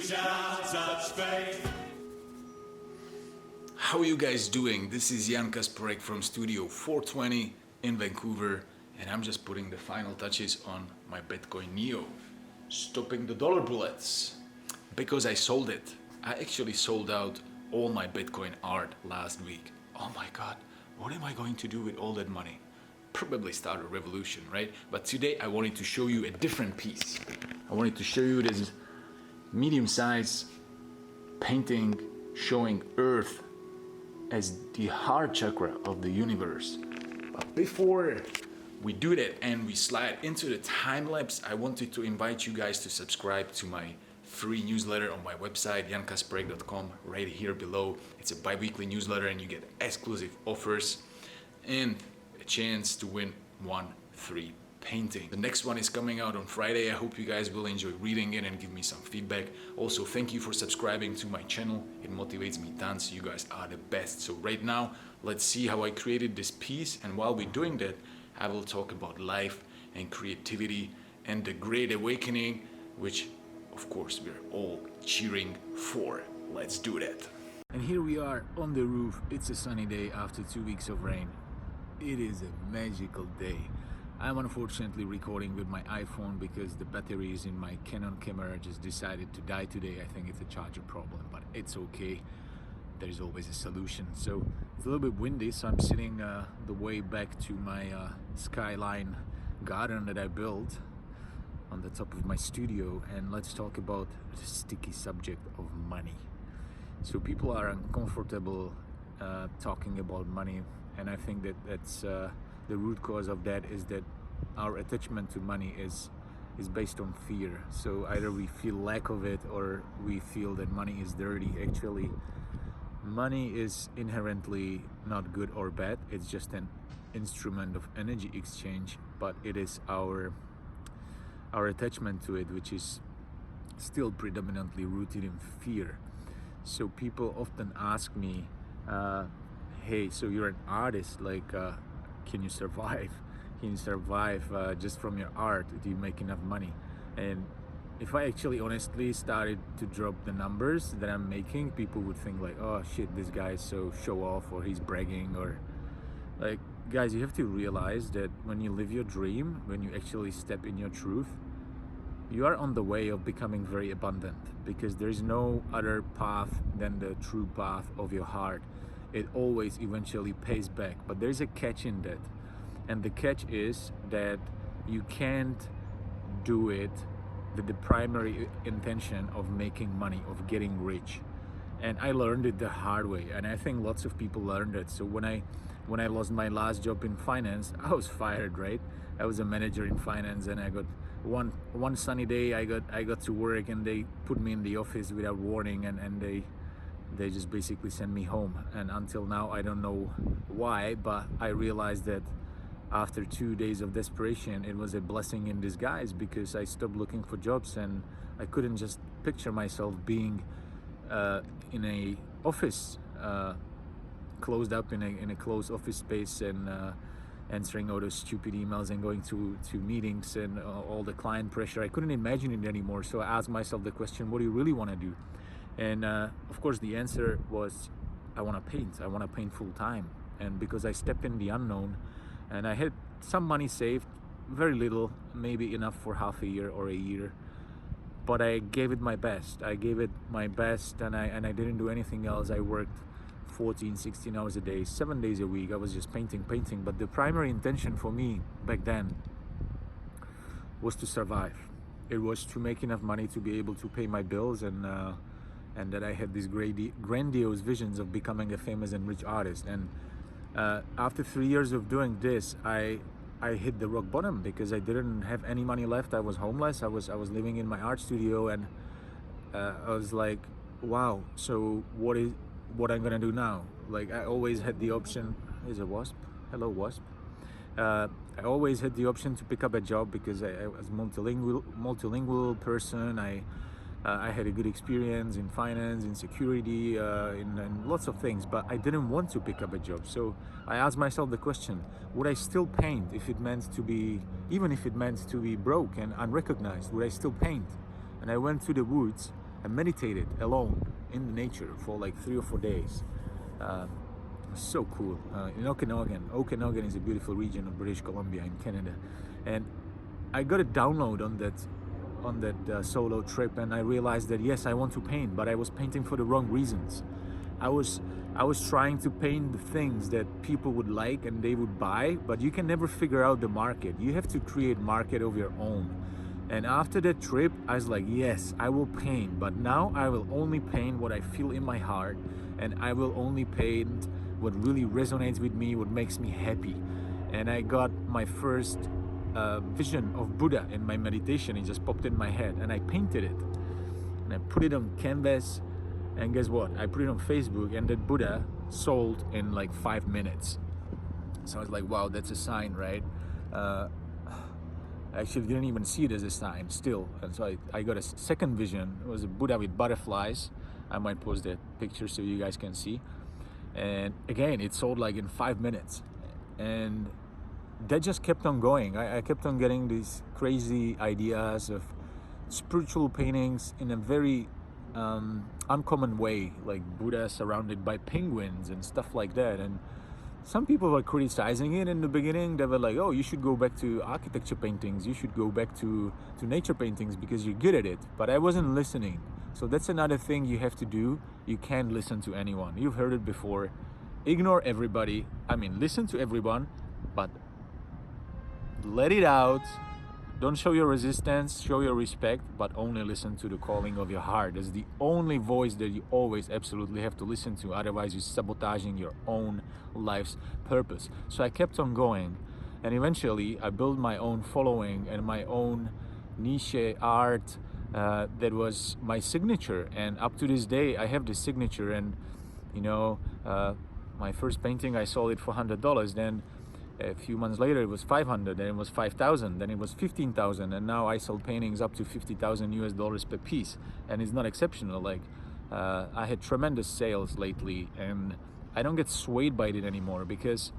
such faith. How are you guys doing? This is Kasparec from Studio 420 in Vancouver, and I'm just putting the final touches on my Bitcoin Neo, stopping the dollar bullets, because I sold it. I actually sold out all my Bitcoin art last week. Oh my God, what am I going to do with all that money? Probably start a revolution, right? But today I wanted to show you a different piece. I wanted to show you this medium-sized painting showing Earth as the heart chakra of the universe. But before we do that and we slide into the time lapse, I wanted to invite you guys to subscribe to my free newsletter on my website, jankasparec.com, right here below. It's a bi-weekly newsletter and you get exclusive offers and a chance to win one free painting. The next one is coming out on Friday. I hope you guys will enjoy reading it and give me some feedback. Also, thank you for subscribing to my channel. It motivates me tons. You guys are the best. So right now, let's see how I created this piece. And while we're doing that, I will talk about life and creativity and the Great Awakening, which of course we're all cheering for. Let's do that. And here we are on the roof. It's a sunny day after 2 weeks of rain. It is a magical day. I'm unfortunately recording with my iPhone because the batteries in my Canon camera just decided to die today. I think it's a charger problem, but it's okay. There's always a solution. So it's a little bit windy, so I'm sitting the way back to my skyline garden that I built on the top of my studio, and let's talk about the sticky subject of money. So people are uncomfortable talking about money, and I think that that's the root cause of that is that our attachment to money is based on fear. So either we feel lack of it or we feel that money is dirty. Actually, money is inherently not good or bad. It's just an instrument of energy exchange, but it is our attachment to it, which is still predominantly rooted in fear. So people often ask me, hey, so you're an artist, like can you survive? Can you survive just from your art? Do you make enough money? And if I actually honestly started to drop the numbers that I'm making, people would think like, oh shit, this guy's so show off, or he's bragging, or like, guys, you have to realize that when you live your dream, when you actually step in your truth, you are on the way of becoming very abundant, because there's no other path than the true path of your heart. It always eventually pays back, but there's a catch in that, and the catch is that you can't do it with the primary intention of making money, of getting rich. And I learned it the hard way, and I think lots of people learned it. So when I lost my last job in finance, I was fired, right? I was a manager in finance, and I got one sunny day I got to work, and they put me in the office without warning, and they just basically sent me home. And until now I don't know why, but I realized that after 2 days of desperation, it was a blessing in disguise, because I stopped looking for jobs, and I couldn't just picture myself being in a office, closed up in a closed office space, and answering all those stupid emails and going to meetings and all the client pressure. I couldn't imagine it anymore. So I asked myself the question, what do you really want to do? And of course the answer was, I want to paint. I want to paint full time. And because I stepped in the unknown, and I had some money saved, very little, maybe enough for half a year or a year, but I gave it my best. I gave it my best, and I didn't do anything else. I worked 14, 16 hours a day, 7 days a week. I was just painting. But the primary intention for me back then was to survive. It was to make enough money to be able to pay my bills, and that I had these grandiose visions of becoming a famous and rich artist. And after 3 years of doing this, I hit the rock bottom, because I didn't have any money left. I was homeless. I was living in my art studio, and I was like, wow, so what I'm gonna do now? Like, I always had the option. Is a wasp? Hello, wasp. I always had the option to pick up a job, because I was multilingual person. I had a good experience in finance, in security, in lots of things, but I didn't want to pick up a job. So I asked myself the question, would I still paint if it meant to be, even if it meant to be broke and unrecognized, would I still paint? And I went to the woods and meditated alone in the nature for like 3 or 4 days. So cool. In Okanagan is a beautiful region of British Columbia in Canada, and I got a download on that solo trip, and I realized that yes, I want to paint, but I was painting for the wrong reasons. I was trying to paint the things that people would like and they would buy, but you can never figure out the market. You have to create market of your own. And after that trip, I was like, yes, I will paint, but now I will only paint what I feel in my heart, and I will only paint what really resonates with me, what makes me happy. And I got my first vision of Buddha in my meditation. It just popped in my head, and I painted it, and I put it on canvas, and guess what? I put it on Facebook, and that Buddha sold in like 5 minutes. So I was like, wow, that's a sign, right? I actually didn't even see it as a sign still. And so I got a second vision. It was a Buddha with butterflies. I might post that picture so you guys can see. And again, it sold like in 5 minutes. And that just kept on going. I kept on getting these crazy ideas of spiritual paintings in a very uncommon way, like Buddha surrounded by penguins and stuff like that. And some people were criticizing it in the beginning. They were like, oh, you should go back to architecture paintings, you should go back to nature paintings because you're good at it. But I wasn't listening. So that's another thing you have to do. You can't listen to anyone. You've heard it before. Ignore everybody. I mean, listen to everyone, but let it out. Don't show your resistance, show your respect, but only listen to the calling of your heart. That's the only voice that you always absolutely have to listen to. Otherwise, you're sabotaging your own life's purpose. So I kept on going, and eventually I built my own following and my own niche art that was my signature. And up to this day, I have this signature. And you know, my first painting, I sold it for $100. Then a few months later, it was 500, then it was 5,000, then it was 15,000, and now I sell paintings up to 50,000 US dollars per piece, and it's not exceptional. Like I had tremendous sales lately, and I don't get swayed by it anymore, because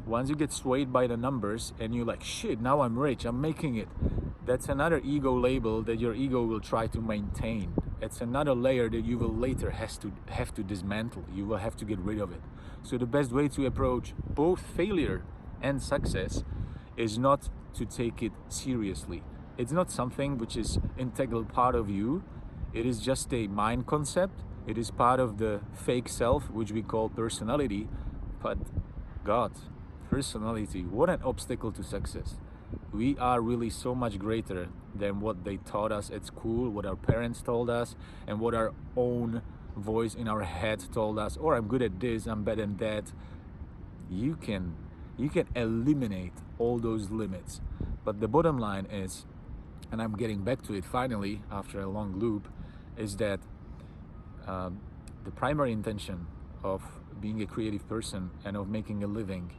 once you get swayed by the numbers and you're like, shit, now I'm rich, I'm making it, that's another ego label that your ego will try to maintain. It's another layer that you will later have to dismantle. You will have to get rid of it. So the best way to approach both failure and success is not to take it seriously. It's not something which is integral part of you. It is just a mind concept. It is part of the fake self, which we call personality. But God, personality, what an obstacle to success. We are really so much greater than what they taught us at school, what our parents told us, and what our own voice in our head told us. Or I'm good at this, I'm better than that. You can eliminate all those limits. But the bottom line is, and I'm getting back to it finally after a long loop, is that the primary intention of being a creative person and of making a living,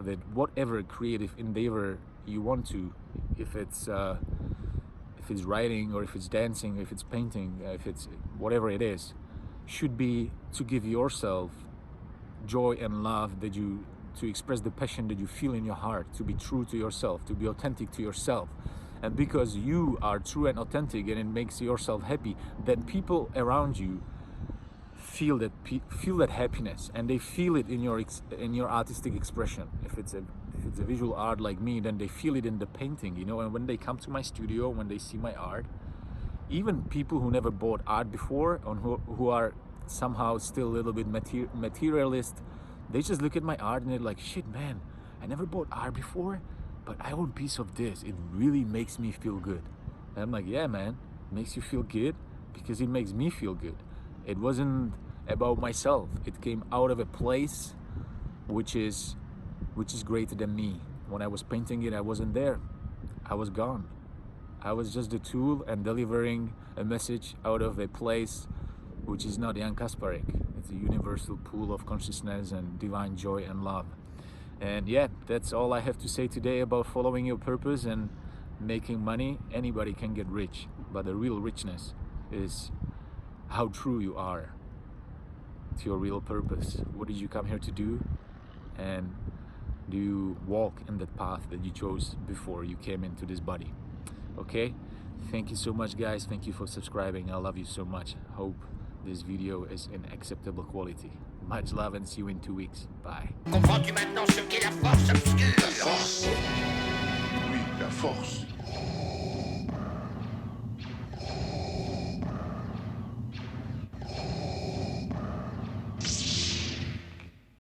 that whatever creative endeavor you want to, if it's writing, or if it's dancing, if it's painting, if it's whatever it is, should be to give yourself joy and love, to express the passion that you feel in your heart, to be true to yourself, to be authentic to yourself. And because you are true and authentic and it makes yourself happy, then people around you feel that happiness, and they feel it in your artistic expression. If it's a visual art like me, then they feel it in the painting, you know. And when they come to my studio, when they see my art, even people who never bought art before, and who are somehow still a little bit materialist, they just look at my art and they're like, shit, man, I never bought art before, but I own a piece of this. It really makes me feel good. And I'm like, yeah, man, it makes you feel good because it makes me feel good. It wasn't about myself. It came out of a place which is greater than me. When I was painting it, I wasn't there. I was gone. I was just the tool and delivering a message out of a place which is not Jan Kasparec. It's a universal pool of consciousness and divine joy and love. And yeah, that's all I have to say today about following your purpose and making money. Anybody can get rich, but the real richness is how true you are to your real purpose. What did you come here to do? And do you walk in that path that you chose before you came into this body? Okay, Thank you so much, guys. Thank you for subscribing. I love you so much. Hope this video is in acceptable quality. Much love and see you in 2 weeks. Bye. Comprends-tu maintenant ce qu'est la force obscure? La force? Oui, la force.